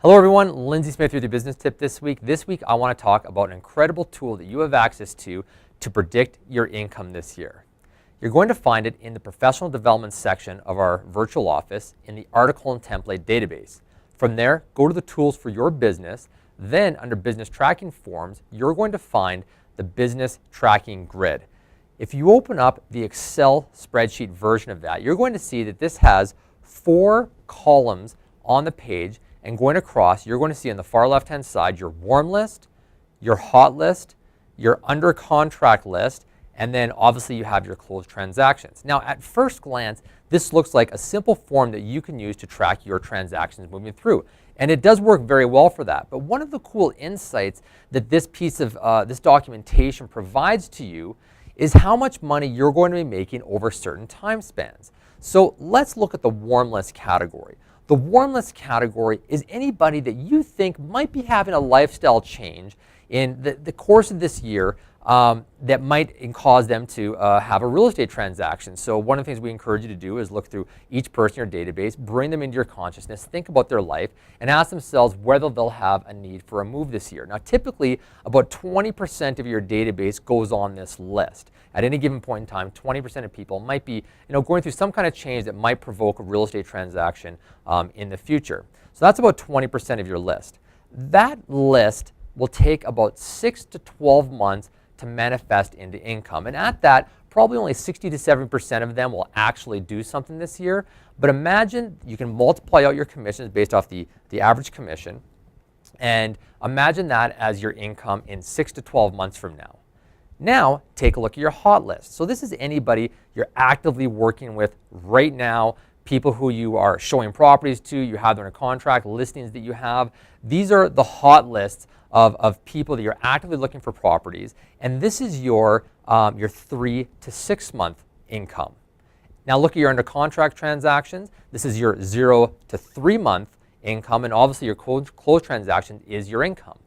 Hello everyone, Lindsay Smith with your business tip this week. This week I want to talk about an incredible tool that you have access to predict your income this year. You're going to find it in the professional development section of our virtual office in the article and template database. From there, go to the tools for your business. Then under business tracking forms, you're going to find the business tracking grid. If you open up the Excel spreadsheet version of that, you're going to see that this has 4 columns on the page, and going across, you're going to see on the far left-hand side your warm list, your hot list, your under contract list, and then obviously you have your closed transactions. Now at first glance, this looks like a simple form that you can use to track your transactions moving through. And it does work very well for that. But one of the cool insights that this piece of this documentation provides to you is how much money you're going to be making over certain time spans. So let's look at the warm list category. The warm list category is anybody that you think might be having a lifestyle change in the course of this year that might cause them to have a real estate transaction. So one of the things we encourage you to do is look through each person in your database, bring them into your consciousness, think about their life, and ask themselves whether they'll have a need for a move this year. Now typically about 20% of your database goes on this list. At any given point in time, 20% of people might be going through some kind of change that might provoke a real estate transaction in the future. So that's about 20% of your list. That list will take about 6 to 12 months to manifest into income. And at that, probably only 60 to 70% of them will actually do something this year. But imagine you can multiply out your commissions based off the average commission, and imagine that as your income in 6 to 12 months from now. Now, take a look at your hot list. So this is anybody you're actively working with right now, people who you are showing properties to, you have them under contract, listings that you have. These are the hot lists of people that you're actively looking for properties. And this is your 3 to 6 month income. Now look at your under contract transactions. This is your 0 to 3 month income, and obviously your closed transaction is your income.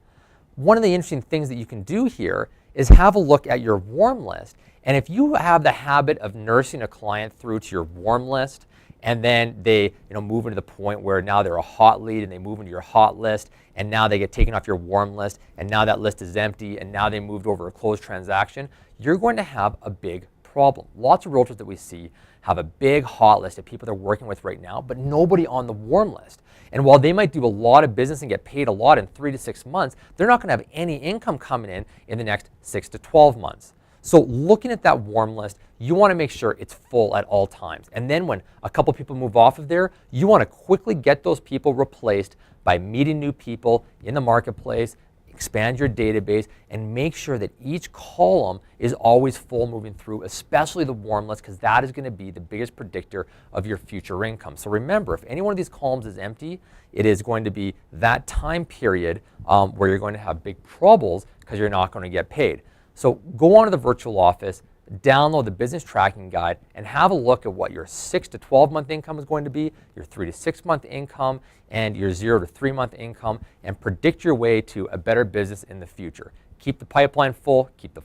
One of the interesting things that you can do here is have a look at your warm list. And if you have the habit of nursing a client through to your warm list, and then they move into the point where now they're a hot lead and they move into your hot list, and now they get taken off your warm list, and now that list is empty, and now they moved over a closed transaction, you're going to have a big problem. Lots of realtors that we see have a big hot list of people they're working with right now, but nobody on the warm list. And while they might do a lot of business and get paid a lot in 3 to 6 months, they're not going to have any income coming in the next 6 to 12 months. So looking at that warm list, you want to make sure it's full at all times. And then when a couple people move off of there, you want to quickly get those people replaced by meeting new people in the marketplace, expand your database, and make sure that each column is always full moving through, especially the warm list, because that is going to be the biggest predictor of your future income. So remember, if any one of these columns is empty, it is going to be that time period where you're going to have big troubles because you're not going to get paid. So go on to the virtual office, download the business tracking guide, and have a look at what your 6 to 12 month income is going to be, your 3 to 6 month income, and your 0 to 3 month income, and predict your way to a better business in the future. Keep the pipeline full, keep the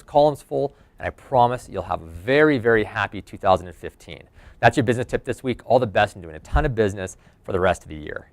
columns full, and I promise you'll have a very, very happy 2015. That's your business tip this week. All the best in doing a ton of business for the rest of the year.